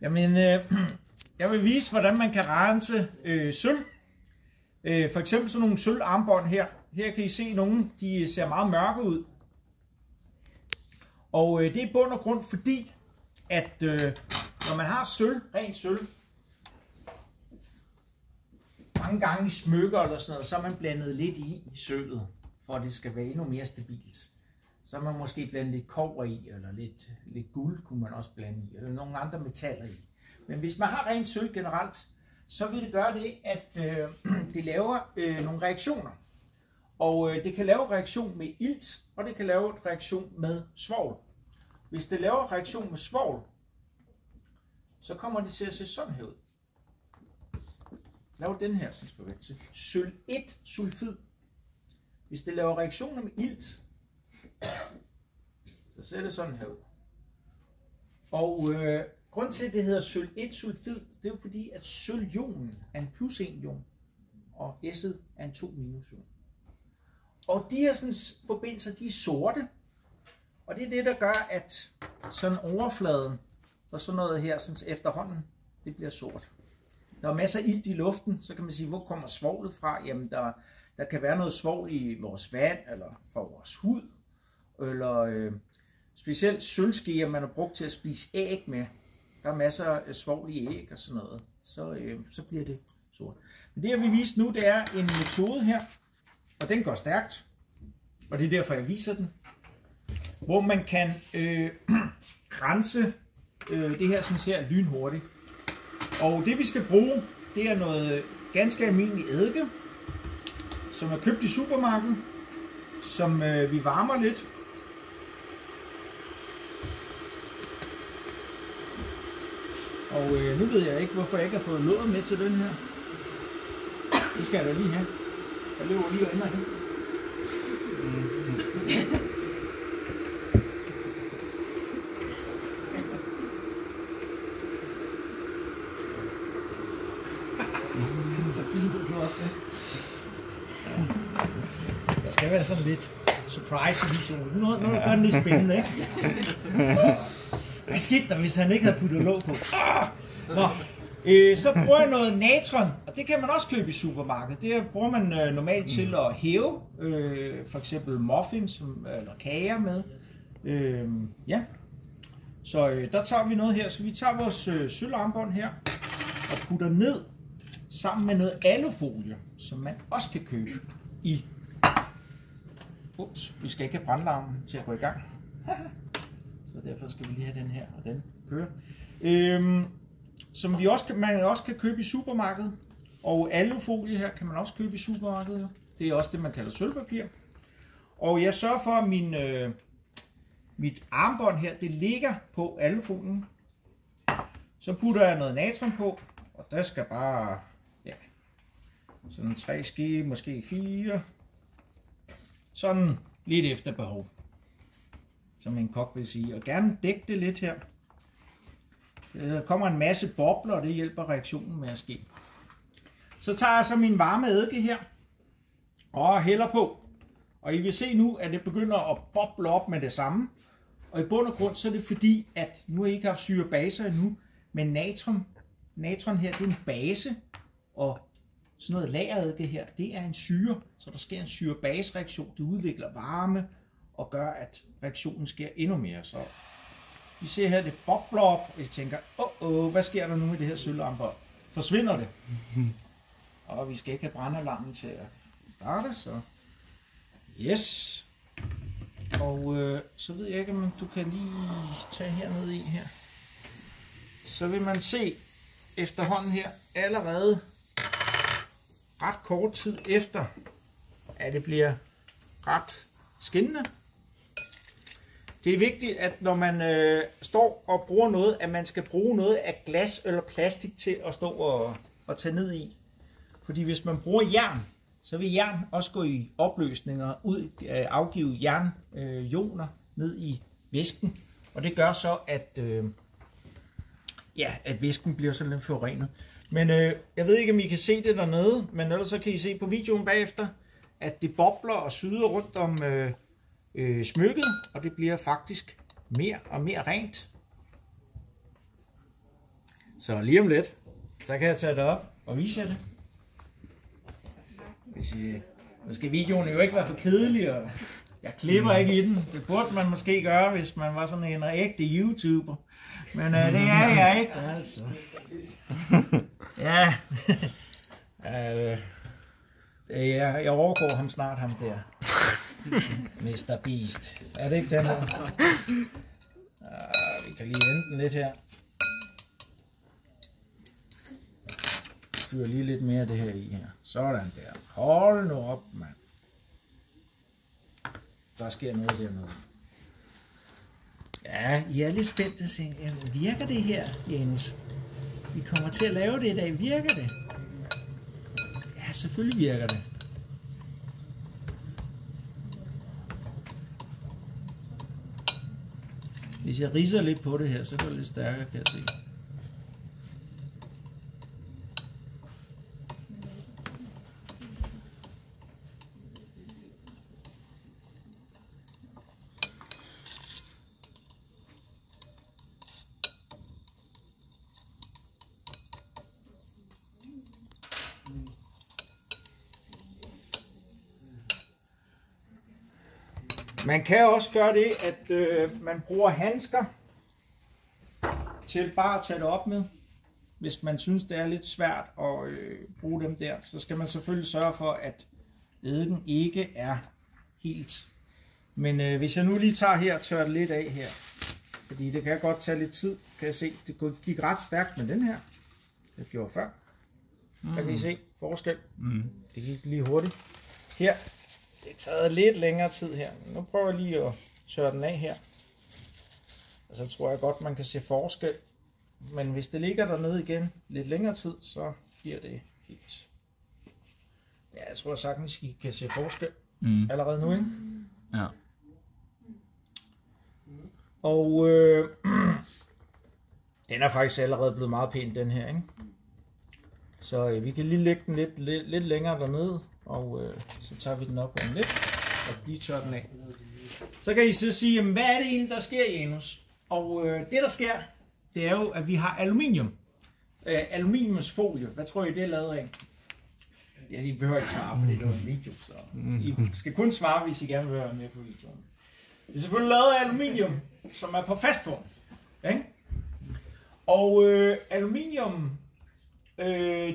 Jamen, jeg vil vise, hvordan man kan rense sølv. For eksempel sådan nogle sølvarmbånd her. Her kan I se nogle, de ser meget mørke ud. Og det er i bund og grund fordi, at når man har sølv, rent sølv, mange gange i smykker eller sådan noget, så er man blandet lidt i sølvet, for at det skal være endnu mere stabilt. Så er man måske blandet lidt kobber i, eller lidt guld kunne man også blande i, eller nogle andre metaller i. Men hvis man har rent sølv generelt, så vil det gøre det, at det laver nogle reaktioner. Og det kan lave reaktion med ilt, og det kan lave reaktion med svovl. Hvis det laver reaktion med svovl, så kommer det til at se sådan her ud. Lav den her, som skal være til. Sølv 1 sulfid. Hvis det laver reaktioner med ilt, så ser det sådan her ud. Og grund til, at det hedder sølv 1 sulfid, det er jo fordi, at sølvionen er en plus 1 ion, og S'et er en 2 minus ion. Og de her sådan, forbindelser, de er sorte. Og det er det, der gør, at sådan overfladen og sådan noget her sådan efterhånden, det bliver sort. Der er masser af ilt i luften, så kan man sige, hvor kommer svovlet fra? Jamen, der kan være noget svovl i vores vand, eller fra vores hud, eller specielt sølvskeer, man har brugt til at spise æg med. Der er masser af svovl i æg og sådan noget. Så bliver det sort. Men det, jeg vil vise nu, det er en metode her, og den går stærkt. Og det er derfor, jeg viser den. Hvor man kan rense det her sådan her lynhurtigt. Og det vi skal bruge, det er noget ganske almindelig eddike, som er købt i supermarkedet, som vi varmer lidt. Og nu ved jeg ikke, hvorfor jeg ikke har fået låget med til den her. Det skal jeg da lige have. Jeg løber lige og ændrer det. Så fint ud, du også det. Der skal være sådan lidt surprise i videoen. Nu gør den lidt spændende, ikke? Hvad skete der, hvis han ikke havde puttet låg på? Nå. Så bruger jeg noget natron, og det kan man også købe i supermarkedet. Det bruger man normalt til at hæve, for eksempel muffins eller kager med. Ja. Så der tager vi noget her. Så vi tager vores sølvarmbånd her og putter ned sammen med noget alufolie, som man også kan købe i. Ups, vi skal ikke have brandlarmen til at gå i gang. Så derfor skal vi lige have den her, og den kører. Som man også kan købe i supermarkedet. Og alufolie her kan man også købe i supermarkedet. Det er også det, man kalder sølvpapir. Og jeg sørger for, at mit armbånd her, det ligger på alufolien. Så putter jeg noget natron på, og der skal bare, ja, sådan 3 ske, måske 4. Sådan lidt efter behov, som en kok vil sige. Og gerne dække det lidt her. Der kommer en masse bobler, og det hjælper reaktionen med at ske. Så tager jeg så min varme eddike her og hælder på. Og I vil se nu, at det begynder at boble op med det samme. Og i bund og grund så er det fordi, at nu har I ikke haft syre-baser endnu, men natron her, det er en base, og sådan noget lagereddike her, det er en syre, så der sker en syre-base-reaktion. Det udvikler varme og gør, at reaktionen sker endnu mere. Så vi ser her, det bobler op, og jeg tænker, hvad sker der nu med det her sølvarmbånd? Forsvinder det? Og vi skal ikke have brandalarmen til at starte, så yes. Og så ved jeg ikke, om du kan lige tage hernede i her. Så vil man se efterhånden her, allerede ret kort tid efter, at det bliver ret skinnende. Det er vigtigt, at når man står og bruger noget, at man skal bruge noget af glas eller plastik til at stå og tage ned i. Fordi hvis man bruger jern, så vil jern også gå i opløsninger, afgive jernioner ned i væsken. Og det gør så, at væsken bliver sådan lidt forurenet. Men jeg ved ikke, om I kan se det dernede, men ellers så kan I se på videoen bagefter, at det bobler og syder rundt om smykket, og det bliver faktisk mere og mere rent. Så lige om lidt, så kan jeg tage det op og vise jer det. Nu skal videoen jo ikke være for kedelig, og jeg klipper ikke i den. Det burde man måske gøre, hvis man var sådan en ægte YouTuber. Men det er jeg ikke, altså. Ja. Jeg overgår ham snart, ham der. Mr. Beast. Er det ikke den her? Vi kan lige vente den lidt her. Fyrer lige lidt mere af det her i her. Sådan der. Hold nu op, mand. Der sker noget dernede. Ja, I er lidt spændt at se. Virker det her, Janus? Vi kommer til at lave det i dag. Virker det? Ja, selvfølgelig virker det. Hvis jeg ridser lidt på det her, så går det lidt stærkere, kan jeg se. Man kan også gøre det, at man bruger handsker til bare at tage det op med. Hvis man synes, det er lidt svært at bruge dem der, så skal man selvfølgelig sørge for, at eddiken ikke er helt. Men hvis jeg nu lige tager her og tørrer det lidt af her, fordi det kan godt tage lidt tid, kan jeg se, det gik ret stærkt med den her. Det gjorde før. Der kan I se forskel. Det gik lige hurtigt. Her. Det er taget lidt længere tid her. Nu prøver jeg lige at tørre den af her. Og så tror jeg godt, man kan se forskel. Men hvis det ligger dernede igen lidt længere tid, så bliver det helt... Ja, jeg tror sagtens, I kan se forskel allerede nu, ikke? Ja. Og den er faktisk allerede blevet meget pæn, den her, ikke? Så vi kan lige lægge den lidt længere dernede. Og så tager vi den op om lidt, og lige tør den af. Så kan I så sige, jamen, hvad er det egentlig, der sker, Janus? Og det, der sker, det er jo, at vi har aluminium. Aluminiumsfolie. Hvad tror I, det er lavet af? Ja, I behøver ikke svare, for det er en video, så I skal kun svare, hvis I gerne vil være med på videoen. Det er selvfølgelig lavet af aluminium, som er på fastform. Okay? Og aluminium,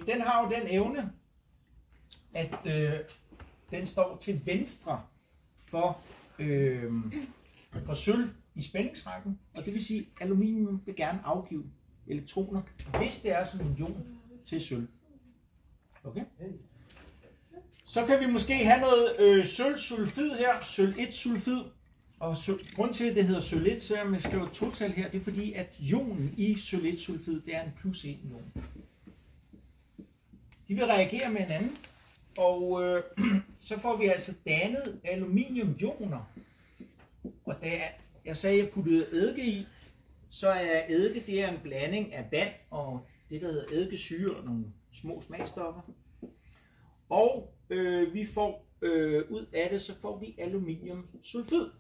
den har jo den evne, at den står til venstre for sølv i spændingsrækken, og det vil sige, at aluminium vil gerne afgive elektroner, hvis det er som en ion til sølv. Okay? Så kan vi måske have noget sølvsulfid her, sølv 1 sulfid, og grund til, at det hedder sølv 1, så er man skriver total her, det er fordi, at ionen i sølv 1 sulfid, det er en +1 ion. De vil reagere med hinanden. Og så får vi altså dannet aluminiumioner. Og da jeg sagde, at jeg puttede eddike i, så er eddike, det er en blanding af vand og det, der hedder eddikesyre og nogle små smagstoffer. Og vi får ud af det, så får vi aluminiumsulfid.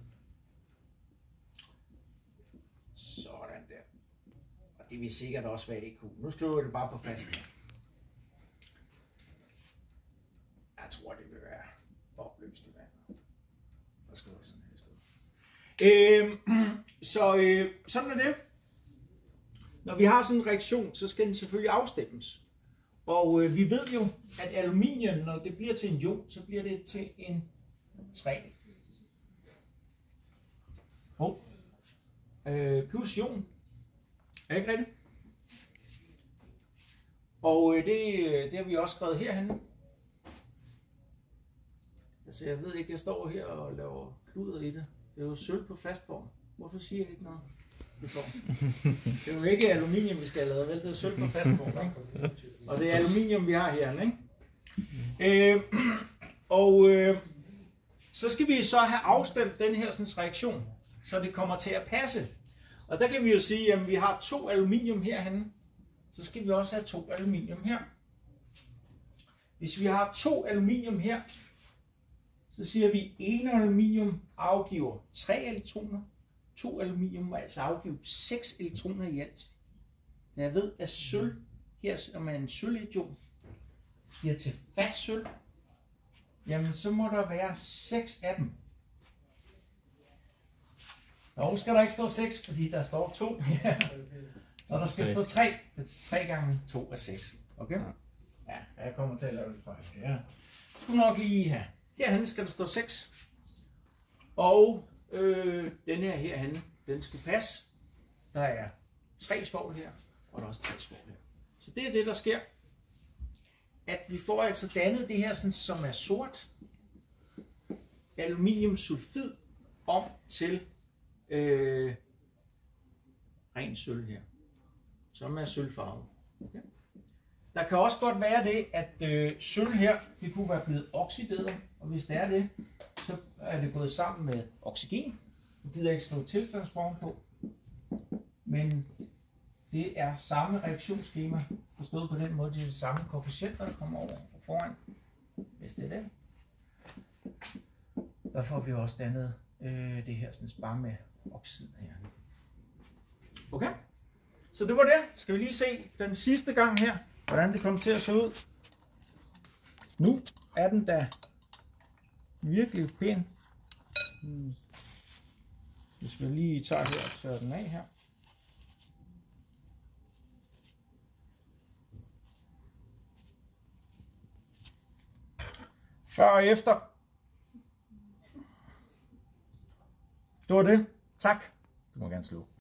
Sådan der. Og det vil sikkert også være EQ. Nu skriver jeg det bare på fast. Jeg tror, det vil være opløst i vandet. Der skal være sådan her sted. Sådan er det. Når vi har sådan en reaktion, så skal den selvfølgelig afstemmes. Og vi ved jo, at aluminium, når det bliver til en ion, så bliver det til en 3. Plus ion. Er ikke rigtigt? Og det har vi også skrevet herhenne. Altså jeg ved ikke, jeg står her og laver kluder i det. Det er jo sølv på fast form. Hvorfor siger jeg ikke noget? Det er jo ikke aluminium, vi skal have lavet, vel? Det er sølv på fast form, ikke? Og det er aluminium, vi har her, ikke? Så skal vi så have afstemt den her sådan, reaktion, så det kommer til at passe. Og der kan vi jo sige, at vi har 2 aluminium herhenne, så skal vi også have 2 aluminium her. Hvis vi har 2 aluminium her, så siger vi, at 1 aluminium afgiver 3 elektroner, 2 aluminium må altså afgive 6 elektroner i alt. da jeg ved, at sølv, her som er en sølvidiom, bliver til fast sølv, jamen så må der være 6 af dem. Dog skal der ikke stå 6, fordi der står 2 her. Så der skal stå 3. 3 gange 2 er 6. Okay? Ja, jeg kommer til at lave det fejl. Ja. Skulle nok lige have. Herhen skal der stå 6. Og den her herhen, den skulle passe. Der er 3 svovl her, og der er også 3 svovl her. Så det er det, der sker. At vi får altså dannet det her, sådan, som er sort aluminiumsulfid om til ren sølv her, som er sølvfarvet. Okay. Der kan også godt være det, at sølv her, det kunne være blevet oxideret, og hvis det er det, så er det gået sammen med oxygen. Jeg gider ikke slå tilstandsform på, men det er samme reaktionsskema, forstået på den måde, det er de samme koefficienter, der kommer over og foran, hvis det er det. Der får vi også dannet det her sådan bare med oxid her. Okay, så det var det. Skal vi lige se den sidste gang her, hvordan det kommer til at se ud. Nu er den da virkelig pæn. Hvis vi lige tager her og tørrer den af her. Før og efter. Det var det. Tak. Du må gerne slå.